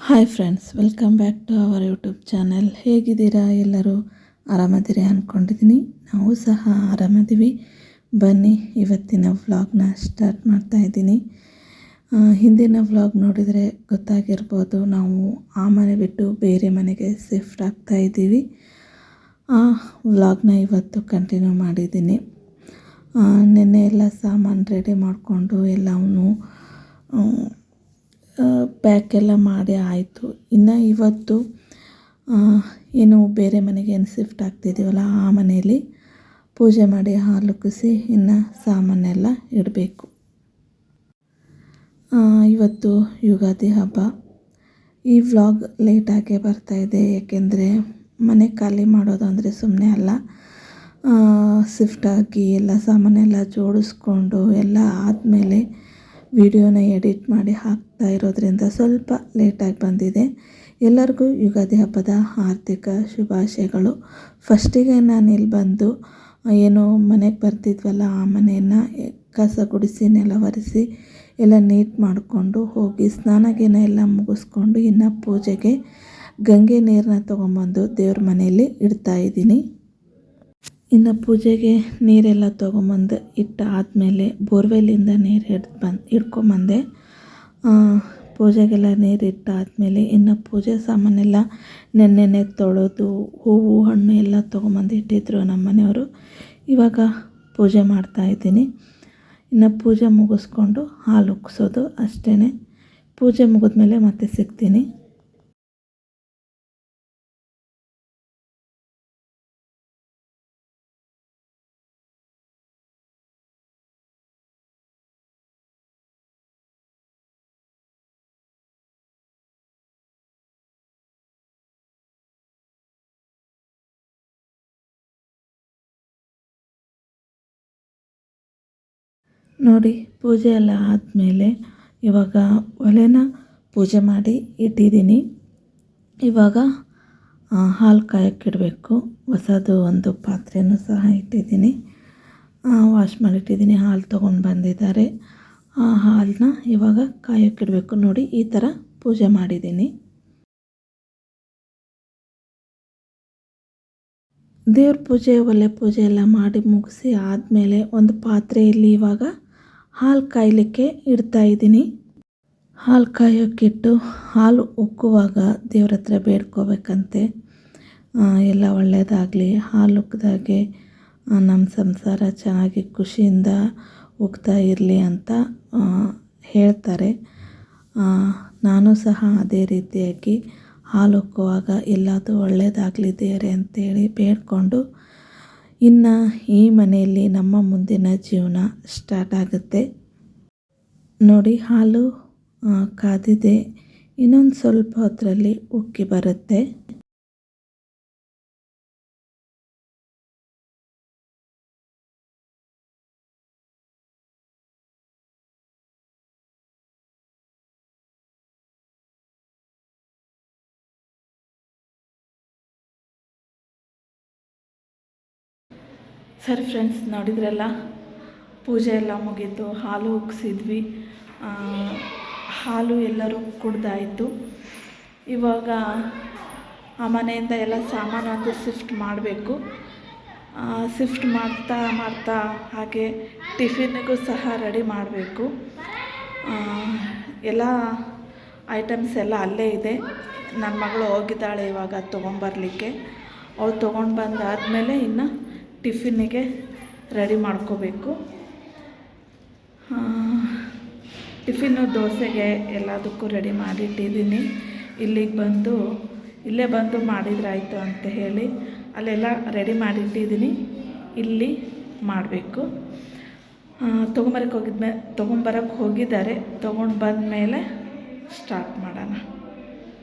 Hi friends, welcome back to our YouTube channel. ಹೇಗಿದ್ದೀರಾ? ಎಲ್ಲರೂ ಆರಾಮದಿರಿ ಅಂದ್ಕೊಂಡಿದ್ದೀನಿ. ನಾವು ಸಹ ಆರಾಮದ್ದೀವಿ. ಬನ್ನಿ ಇವತ್ತಿನ ವ್ಲಾಗ್ನ ಸ್ಟಾರ್ಟ್ ಮಾಡ್ತಾಯಿದ್ದೀನಿ. ಹಿಂದಿನ ವ್ಲಾಗ್ ನೋಡಿದರೆ ಗೊತ್ತಾಗಿರ್ಬೋದು, ನಾವು ಆ ಮನೆ ಬಿಟ್ಟು ಬೇರೆ ಮನೆಗೆ ಶಿಫ್ಟ್ ಆಗ್ತಾಯಿದ್ದೀವಿ. ಆ ವ್ಲಾಗ್ನ ಇವತ್ತು ಕಂಟಿನ್ಯೂ ಮಾಡಿದ್ದೀನಿ. ನಿನ್ನೆ ಎಲ್ಲ ಸಾಮಾನು ರೆಡಿ ಮಾಡಿಕೊಂಡು ಎಲ್ಲವನ್ನೂ ಪ್ಯಾಕ್ ಎಲ್ಲ ಮಾಡಿ ಆಯಿತು. ಇನ್ನು ಇವತ್ತು ಏನು ಬೇರೆ ಮನೆಗೆ ಏನು ಶಿಫ್ಟ್ ಆಗ್ತಿದ್ದೀವಲ್ಲ, ಆ ಮನೆಯಲ್ಲಿ ಪೂಜೆ ಮಾಡಿ ಹಾಲು ಕುಸಿ ಇನ್ನು ಸಾಮಾನೆಲ್ಲ ಇಡಬೇಕು. ಇವತ್ತು ಯುಗಾದಿ ಹಬ್ಬ. ಈ ವ್ಲಾಗ್ ಲೇಟಾಗೇ ಬರ್ತಾಯಿದೆ, ಏಕೆಂದರೆ ಮನೆ ಖಾಲಿ ಮಾಡೋದು ಅಂದರೆ ಸುಮ್ಮನೆ ಅಲ್ಲ. ಶಿಫ್ಟಾಗಿ ಎಲ್ಲ ಸಾಮಾನೆಲ್ಲ ಜೋಡಿಸ್ಕೊಂಡು ಎಲ್ಲ ಆದಮೇಲೆ ವಿಡಿಯೋನ ಎಡಿಟ್ ಮಾಡಿ ಹಾಕ್ತಾ ಇರೋದ್ರಿಂದ ಸ್ವಲ್ಪ ಲೇಟಾಗಿ ಬಂದಿದೆ. ಎಲ್ಲರಿಗೂ ಯುಗಾದಿ ಹಬ್ಬದ ಹಾರ್ದಿಕ ಶುಭಾಶಯಗಳು. ಫಸ್ಟಿಗೆ ನಾನು ಇಲ್ಲಿ ಬಂದು ಏನೋ ಮನೆಗೆ ಬರ್ತಿದ್ವಲ್ಲ, ಆ ಮನೆಯನ್ನು ಕಸ ಗುಡಿಸಿ ನೆಲ ಒರೆಸಿ ಎಲ್ಲ ನೀಟ್ ಮಾಡಿಕೊಂಡು ಹೋಗಿ ಸ್ನಾನಗೇನ ಎಲ್ಲ ಮುಗಿಸ್ಕೊಂಡು ಇನ್ನು ಪೂಜೆಗೆ ಗಂಗೆ ನೀರನ್ನ ತೊಗೊಂಬಂದು ದೇವ್ರ ಮನೆಯಲ್ಲಿ ಇಡ್ತಾಯಿದ್ದೀನಿ. ಇನ್ನು ಪೂಜೆಗೆ ನೀರೆಲ್ಲ ತೊಗೊಂಬಂದು ಇಟ್ಟಾದಮೇಲೆ ಬೋರ್ವೆಲ್ಲಿಂದ ನೀರು ಹಿಡ್ಕೊಂಬಂದೆ. ಪೂಜೆಗೆಲ್ಲ ನೀರು ಇಟ್ಟಾದಮೇಲೆ ಇನ್ನು ಪೂಜೆ ಸಾಮಾನೆಲ್ಲ ನೆನ್ನೆನೆ ತೊಳೆದು ಹೂವು ಹಣ್ಣು ಎಲ್ಲ ತೊಗೊಂಬಂದು ಇಟ್ಟಿದ್ರು ನಮ್ಮ ಮನೆಯವರು. ಇವಾಗ ಪೂಜೆ ಮಾಡ್ತಾಯಿದ್ದೀನಿ. ಇನ್ನು ಪೂಜೆ ಮುಗಿಸ್ಕೊಂಡು ಹಾಲು ಉಕ್ಸೋದು ಅಷ್ಟೇ. ಪೂಜೆ ಮುಗಿದ್ಮೇಲೆ ಮತ್ತೆ ಸಿಗ್ತೀನಿ. ನೋಡಿ, ಪೂಜೆ ಎಲ್ಲ ಆದಮೇಲೆ ಇವಾಗ ಒಲೆನ ಪೂಜೆ ಮಾಡಿ ಇಟ್ಟಿದ್ದೀನಿ. ಇವಾಗ ಹಾಲು ಕಾಯೋಕ್ಕಿಡಬೇಕು. ಹೊಸದು ಒಂದು ಪಾತ್ರೆನೂ ಸಹ ಇಟ್ಟಿದ್ದೀನಿ, ವಾಶ್ ಮಾಡಿಟ್ಟಿದ್ದೀನಿ. ಹಾಲು ತೊಗೊಂಡು ಬಂದಿದ್ದಾರೆ. ಆ ಹಾಲನ್ನ ಇವಾಗ ಕಾಯೋಕ್ಕಿಡಬೇಕು. ನೋಡಿ, ಈ ಥರ ಪೂಜೆ ಮಾಡಿದ್ದೀನಿ. ದೇವ್ರ ಪೂಜೆ, ಒಲೆ ಪೂಜೆ ಎಲ್ಲ ಮಾಡಿ ಮುಗಿಸಿ ಆದಮೇಲೆ ಒಂದು ಪಾತ್ರೆಯಲ್ಲಿ ಇವಾಗ ಹಾಲು ಕಾಯಲಿಕ್ಕೆ ಇಡ್ತಾಯಿದ್ದೀನಿ. ಹಾಲು ಕಾಯೋಕ್ಕಿಟ್ಟು ಹಾಲು ಉಕ್ಕುವಾಗ ದೇವ್ರ ಹತ್ರ ಬೇಡ್ಕೋಬೇಕಂತೆ, ಎಲ್ಲ ಒಳ್ಳೆಯದಾಗಲಿ, ಹಾಲು ಉಕ್ಕಿದಾಗೆ ನಮ್ಮ ಸಂಸಾರ ಚೆನ್ನಾಗಿ ಖುಷಿಯಿಂದ ಉಕ್ತಾ ಇರಲಿ ಅಂತ ಹೇಳ್ತಾರೆ. ನಾನು ಸಹ ಅದೇ ರೀತಿಯಾಗಿ ಹಾಲು ಉಕ್ಕುವಾಗ ಎಲ್ಲದೂ ಒಳ್ಳೆಯದಾಗಲಿ ದೇವರೇ ಅಂತೇಳಿ ಬೇಡಿಕೊಂಡು ಇನ್ನು ಈ ಮನೆಯಲ್ಲಿ ನಮ್ಮ ಮುಂದಿನ ಜೀವನ ಸ್ಟಾರ್ಟ್ ಆಗುತ್ತೆ. ನೋಡಿ, ಹಾಲು ಕಾದಿದೆ. ಇನ್ನೊಂದು ಸ್ವಲ್ಪ ಹೊತ್ತರಲ್ಲಿ ಉಕ್ಕಿ ಬರುತ್ತೆ. ಸರಿ ಫ್ರೆಂಡ್ಸ್, ನೋಡಿದ್ರಲ್ಲ, ಪೂಜೆ ಎಲ್ಲ ಮುಗೀತು, ಹಾಲು ಉಕ್ಸಿದ್ವಿ, ಹಾಲು ಎಲ್ಲರೂ ಕುಡ್ದಾಯಿತು. ಇವಾಗ ಆ ಮನೆಯಿಂದ ಎಲ್ಲ ಸಾಮಾನು ಅಂತ ಶಿಫ್ಟ್ ಮಾಡಬೇಕು. ಶಿಫ್ಟ್ ಮಾಡ್ತಾ ಹಾಗೆ ಟಿಫಿನ್ನಿಗೂ ಸಹ ರೆಡಿ ಮಾಡಬೇಕು. ಎಲ್ಲ ಐಟಮ್ಸ್ ಎಲ್ಲ ಅಲ್ಲೇ ಇದೆ. ನನ್ನ ಮಗಳು ಹೋಗಿದ್ದಾಳೆ ಇವಾಗ ತೊಗೊಂಬರಲಿಕ್ಕೆ. ಅವಳು ತೊಗೊಂಡು ಬಂದಾದಮೇಲೆ ಇನ್ನು ಟಿಫಿನ್ನಿಗೆ ರೆಡಿ ಮಾಡ್ಕೋಬೇಕು. ಟಿಫಿನ್ನು ದೋಸೆಗೆ ಎಲ್ಲದಕ್ಕೂ ರೆಡಿ ಮಾಡಿಟ್ಟಿದ್ದೀನಿ. ಇಲ್ಲೇ ಬಂದು ಮಾಡಿದ್ರಾಯ್ತು ಅಂತ ಹೇಳಿ ಅಲ್ಲೆಲ್ಲ ರೆಡಿ ಮಾಡಿಟ್ಟಿದ್ದೀನಿ. ಇಲ್ಲಿ ಮಾಡಬೇಕು. ತೊಗೊಂಬರಕ್ಕೆ ಹೋಗಿದ್ದಾರೆ. ತೊಗೊಂಡು ಬಂದಮೇಲೆ ಸ್ಟಾರ್ಟ್ ಮಾಡೋಣ.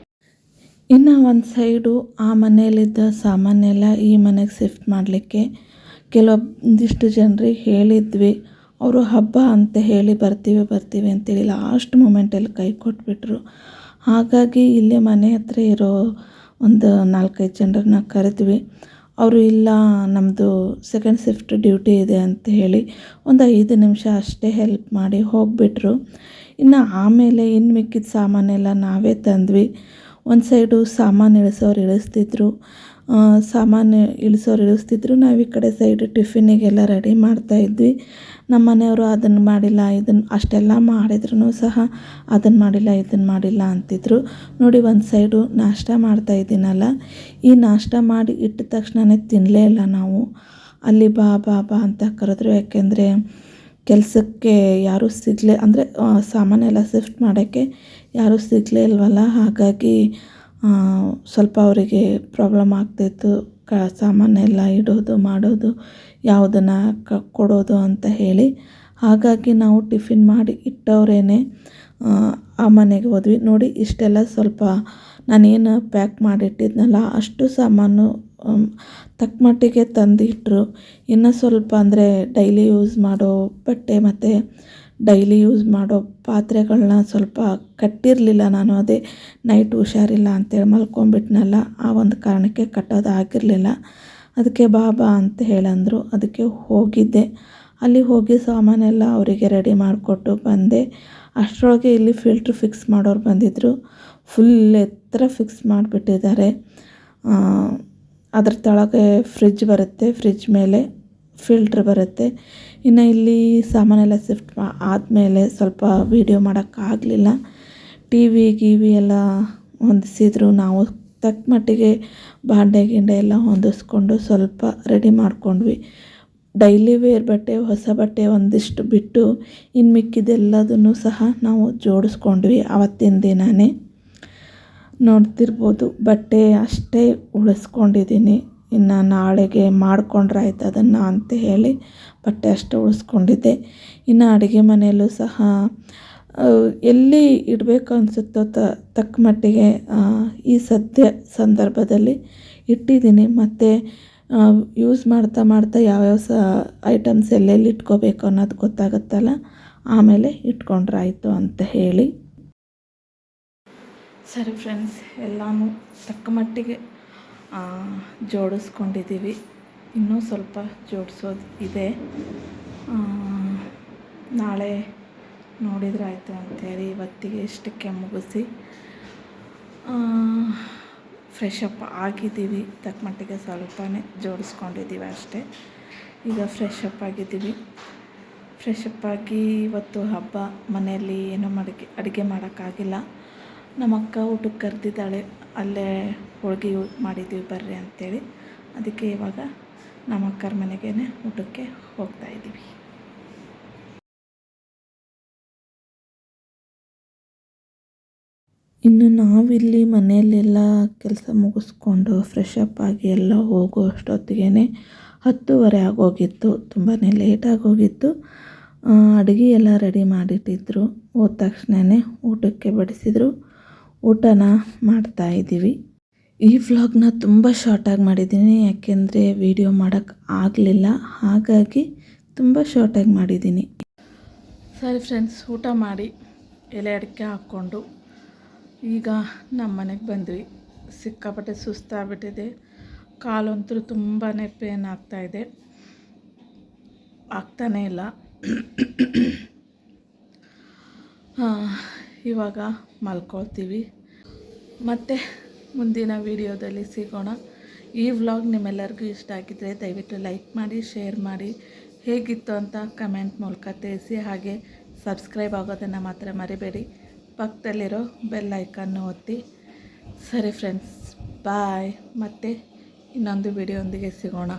ಇನ್ನು ಒಂದು ಸೈಡು ಆ ಮನೆಯಲ್ಲಿದ್ದ ಸಾಮಾನೆಲ್ಲ ಈ ಮನೆಗೆ ಶಿಫ್ಟ್ ಮಾಡಲಿಕ್ಕೆ ಕೆಲವೊಂದಿಷ್ಟು ಜನರಿಗೆ ಹೇಳಿದ್ವಿ. ಅವರು ಹಬ್ಬ ಅಂತ ಹೇಳಿ ಬರ್ತೀವಿ ಅಂತೇಳಿ ಲಾಸ್ಟ್ ಮೂಮೆಂಟಲ್ಲಿ ಕೈ ಕೊಟ್ಬಿಟ್ರು. ಹಾಗಾಗಿ ಇಲ್ಲೇ ಮನೆ ಹತ್ರ ಇರೋ ಒಂದು 4-5 ಜನರನ್ನ ಕರೆದ್ವಿ. ಅವರು ಇಲ್ಲ, ನಮ್ಮದು ಸೆಕೆಂಡ್ ಶಿಫ್ಟ್ ಡ್ಯೂಟಿ ಇದೆ ಅಂತ ಹೇಳಿ ಒಂದು 5 ನಿಮಿಷ ಅಷ್ಟೇ ಹೆಲ್ಪ್ ಮಾಡಿ ಹೋಗಿಬಿಟ್ರು. ಇನ್ನು ಆಮೇಲೆ ಇನ್ನು ಮಿಕ್ಕಿದ ಸಾಮಾನೆಲ್ಲ ನಾವೇ ತಂದ್ವಿ. ಒಂದು ಸೈಡು ಸಾಮಾನು ಇಳಿಸ್ತಿದ್ರು, ಸಾಮಾನು ಇಳಿಸ್ತಿದ್ರು. ನಾವು ಈ ಕಡೆ ಸೈಡು ಟಿಫಿನಿಗೆಲ್ಲ ರೆಡಿ ಮಾಡ್ತಾಯಿದ್ವಿ. ನಮ್ಮ ಮನೆಯವರು ಅದನ್ನು ಮಾಡಿಲ್ಲ, ಇದನ್ನು ಅಷ್ಟೆಲ್ಲ ಮಾಡಿದ್ರೂ ಸಹ ಅದನ್ನು ಮಾಡಿಲ್ಲ ಇದನ್ನು ಮಾಡಿಲ್ಲ ಅಂತಿದ್ರು. ನೋಡಿ ಒಂದು ಸೈಡು ನಾಷ್ಟ ಮಾಡ್ತಾಯಿದ್ದೀನಲ್ಲ, ಈ ನಾಷ್ಟ ಮಾಡಿ ಇಟ್ಟ ತಕ್ಷಣವೇ ತಿನ್ನಲೇ ಇಲ್ಲ ನಾವು. ಅಲ್ಲಿ ಬಾ ಬಾ ಬಾ ಅಂತ ಕರೆದ್ರು. ಯಾಕೆಂದರೆ ಕೆಲಸಕ್ಕೆ ಯಾರೂ ಸಿಗಲೇ ಅಂದರೆ ಸಾಮಾನೆಲ್ಲ ಶಿಫ್ಟ್ ಮಾಡೋಕ್ಕೆ ಯಾರೂ ಸಿಗಲೇ ಇಲ್ವಲ್ಲ, ಹಾಗಾಗಿ ಸ್ವಲ್ಪ ಅವರಿಗೆ ಪ್ರಾಬ್ಲಮ್ ಆಗ್ತಾಯಿತ್ತು. ಸಾಮಾನೆಲ್ಲ ಇಡೋದು ಮಾಡೋದು, ಯಾವುದನ್ನು ಕೊಡೋದು ಅಂತ ಹೇಳಿ. ಹಾಗಾಗಿ ನಾವು ಟಿಫಿನ್ ಮಾಡಿ ಇಟ್ಟವರೇನೆ ಆ ಮನೆಗೆ ಹೋದ್ವಿ. ನೋಡಿ ಇಷ್ಟೆಲ್ಲ ಸ್ವಲ್ಪ ನಾನೇನು ಪ್ಯಾಕ್ ಮಾಡಿಟ್ಟಿದ್ನಲ್ಲ ಅಷ್ಟು ಸಾಮಾನು ತಕ್ಕ ಮಟ್ಟಿಗೆ ತಂದಿಟ್ಟರು. ಇನ್ನು ಸ್ವಲ್ಪ ಅಂದರೆ ಡೈಲಿ ಯೂಸ್ ಮಾಡೋ ಬಟ್ಟೆ ಮತ್ತು ಡೈಲಿ ಯೂಸ್ ಮಾಡೋ ಪಾತ್ರೆಗಳನ್ನ ಸ್ವಲ್ಪ ಕಟ್ಟಿರಲಿಲ್ಲ ನಾನು. ಅದೇ ನೈಟ್ ಹುಷಾರಿಲ್ಲ ಅಂತೇಳಿ ಮಲ್ಕೊಂಡ್ಬಿಟ್ನಲ್ಲ, ಆ ಒಂದು ಕಾರಣಕ್ಕೆ ಕಟ್ಟೋದಾಗಿರಲಿಲ್ಲ. ಅದಕ್ಕೆ ಬಾ ಬಾ ಅಂತ ಹೇಳಂದರು. ಅದಕ್ಕೆ ಹೋಗಿದ್ದೆ. ಅಲ್ಲಿ ಹೋಗಿ ಸಾಮಾನೆಲ್ಲ ಅವರಿಗೆ ರೆಡಿ ಮಾಡಿಕೊಟ್ಟು ಬಂದೆ. ಅಷ್ಟರೊಳಗೆ ಇಲ್ಲಿ ಫಿಲ್ಟ್ರ್ ಫಿಕ್ಸ್ ಮಾಡೋರು ಬಂದಿದ್ದರು. ಫುಲ್ ಎತ್ತರ ಫಿಕ್ಸ್ ಮಾಡಿಬಿಟ್ಟಿದ್ದಾರೆ. ಅದ್ರ ಕೆಳಗೆ ಫ್ರಿಜ್ ಬರುತ್ತೆ, ಫ್ರಿಜ್ ಮೇಲೆ ಫಿಲ್ಟ್ರ್ ಬರುತ್ತೆ. ಇನ್ನು ಇಲ್ಲಿ ಸಾಮಾನೆಲ್ಲ ಶಿಫ್ಟ್ ಆದಮೇಲೆ ಸ್ವಲ್ಪ ವೀಡಿಯೋ ಮಾಡೋಕ್ಕಾಗಲಿಲ್ಲ. ಟಿ ವಿ ಎಲ್ಲ ಹೊಂದಿಸಿದ್ರು. ನಾವು ತಕ್ಕ ಮಟ್ಟಿಗೆ ಬಾಂಡೆ ಗಿಂಡೆ ಎಲ್ಲ ಹೊಂದಿಸ್ಕೊಂಡು ಸ್ವಲ್ಪ ರೆಡಿ ಮಾಡ್ಕೊಂಡ್ವಿ. ಡೈಲಿ ವೇರ್ ಬಟ್ಟೆ, ಹೊಸ ಬಟ್ಟೆ ಒಂದಿಷ್ಟು ಬಿಟ್ಟು ಇನ್ನು ಮಿಕ್ಕಿದೆಲ್ಲದನ್ನು ಸಹ ನಾವು ಜೋಡಿಸ್ಕೊಂಡ್ವಿ ಆವತ್ತಿನ ದಿನವೇ. ನೋಡ್ತಿರ್ಬೋದು, ಬಟ್ಟೆ ಅಷ್ಟೇ ಉಳಿಸ್ಕೊಂಡಿದ್ದೀನಿ. ಇನ್ನು ನಾಳೆಗೆ ಮಾಡ್ಕೊಂಡ್ರೆ ಆಯ್ತು ಅದನ್ನು ಅಂತ ಹೇಳಿ ಬಟ್ಟೆ ಅಷ್ಟೇ ಉಳಿಸ್ಕೊಂಡಿದ್ದೆ. ಇನ್ನು ಅಡುಗೆ ಮನೆಯಲ್ಲೂ ಸಹ ಎಲ್ಲಿ ಇಡಬೇಕು ಅನಿಸುತ್ತೋ ತಕ್ಕ ಮಟ್ಟಿಗೆ ಈ ಸಂದರ್ಭದಲ್ಲಿ ಇಟ್ಟಿದ್ದೀನಿ. ಮತ್ತು ಯೂಸ್ ಮಾಡ್ತಾ ಯಾವ್ಯಾವ ಐಟಮ್ಸ್ ಎಲ್ಲೆಲ್ಲಿ ಇಟ್ಕೋಬೇಕು ಅನ್ನೋದು ಗೊತ್ತಾಗುತ್ತಲ್ಲ, ಆಮೇಲೆ ಇಟ್ಕೊಂಡ್ರೆ ಆಯಿತು ಅಂತ ಹೇಳಿ. ಸರಿ ಫ್ರೆಂಡ್ಸ್, ಎಲ್ಲನೂ ತಕ್ಕ ಮಟ್ಟಿಗೆ ಜೋಡಿಸ್ಕೊಂಡಿದ್ದೀವಿ. ಇನ್ನೂ ಸ್ವಲ್ಪ ಜೋಡಿಸೋದು ಇದೆ. ನಾಳೆ ನೋಡಿದರೆ ಆಯಿತು ಅಂಥೇಳಿ ಇವತ್ತಿಗೆ ಇಷ್ಟಕ್ಕೆ ಮುಗಿಸಿ ಫ್ರೆಶ್ ಅಪ್ ಆಗಿದ್ದೀವಿ. ತಕ್ಕ ಮಟ್ಟಿಗೆ ಸ್ವಲ್ಪನೇ ಜೋಡಿಸ್ಕೊಂಡಿದ್ದೀವಿ ಅಷ್ಟೇ. ಈಗ ಫ್ರೆಶ್ ಅಪ್ ಆಗಿದ್ದೀವಿ. ಫ್ರೆಶ್ ಅಪ್ ಆಗಿ ಇವತ್ತು ಹಬ್ಬ, ಮನೆಯಲ್ಲಿ ಏನೂ ಅಡುಗೆ ಮಾಡೋಕ್ಕಾಗಿಲ್ಲ. ನಮ್ಮ ಅಕ್ಕ ಊಟಕ್ಕೆ ಕರೆದಿದ್ದಾಳೆ, ಅಲ್ಲೇ ಹೋಳಿಗೆ ಮಾಡಿದ್ದೀವಿ ಬರ್ರಿ ಅಂಥೇಳಿ. ಅದಕ್ಕೆ ಇವಾಗ ನಮ್ಮ ಅಕ್ಕರ ಮನೆಗೇ ಊಟಕ್ಕೆ ಹೋಗ್ತಾಯಿದ್ದೀವಿ. ಇನ್ನು ನಾವಿಲ್ಲಿ ಮನೆಯಲ್ಲೆಲ್ಲ ಕೆಲಸ ಮುಗಿಸ್ಕೊಂಡು ಫ್ರೆಶ್ ಅಪ್ ಆಗಿ ಎಲ್ಲ ಹೋಗೋ ಅಷ್ಟೊತ್ತಿಗೆ 10:30 ಆಗೋಗಿತ್ತು. ತುಂಬಾ ಲೇಟಾಗಿ ಹೋಗಿತ್ತು. ಅಡುಗೆ ಎಲ್ಲ ರೆಡಿ ಮಾಡಿಟ್ಟಿದ್ರು. ಹೋದ ತಕ್ಷಣವೇ ಊಟಕ್ಕೆ ಬಡಿಸಿದ್ರು. ಊಟನ ಮಾಡ್ತಾಯಿದ್ದೀವಿ. ಈ ವ್ಲಾಗ್ನ ತುಂಬ ಶಾರ್ಟಾಗಿ ಮಾಡಿದ್ದೀನಿ, ಯಾಕೆಂದರೆ ವಿಡಿಯೋ ಮಾಡೋಕ್ಕೆ ಆಗಲಿಲ್ಲ. ಹಾಗಾಗಿ ತುಂಬ ಶಾರ್ಟಾಗಿ ಮಾಡಿದ್ದೀನಿ. ಸರಿ ಫ್ರೆಂಡ್ಸ್, ಊಟ ಮಾಡಿ ಎಲೆ ಅಡಿಕೆ ಹಾಕ್ಕೊಂಡು ಈಗ ನಮ್ಮ ಮನೆಗೆ ಬಂದ್ವಿ. ಸಿಕ್ಕಾಪಟ್ಟೆ ಸುಸ್ತಾಗ್ಬಿಟ್ಟಿದೆ. ಕಾಲಂತೂ ತುಂಬಾ ಪೇನ್ ಆಗ್ತಾಯಿದೆ, ಆಗ್ತಾನೇ ಇಲ್ಲ. ಇವಾಗ ಮಲ್ಕೊಳ್ತೀವಿ. ಮತ್ತು ಮುಂದಿನ ವಿಡಿಯೋದಲ್ಲಿ ಸಿಗೋಣ. ಈ ವ್ಲಾಗ್ ನಿಮ್ಮೆಲ್ಲರಿಗೂ ಇಷ್ಟ ಆಗಿದ್ದರೆ ದಯವಿಟ್ಟು ಲೈಕ್ ಮಾಡಿ, ಶೇರ್ ಮಾಡಿ, ಹೇಗಿತ್ತು ಅಂತ ಕಮೆಂಟ್ ಮೂಲಕ ತಿಳಿಸಿ. ಹಾಗೆ ಸಬ್ಸ್ಕ್ರೈಬ್ ಆಗೋದನ್ನು ಮಾತ್ರ ಮರಿಬೇಡಿ. ಪಕ್ಕದಲ್ಲಿರೋ ಬೆಲ್ ಐಕನ್ನು ಒತ್ತಿ. ಸರಿ ಫ್ರೆಂಡ್ಸ್, ಬಾಯ್. ಮತ್ತೆ ಇನ್ನೊಂದು ವಿಡಿಯೋದೊಂದಿಗೆ ಸಿಗೋಣ.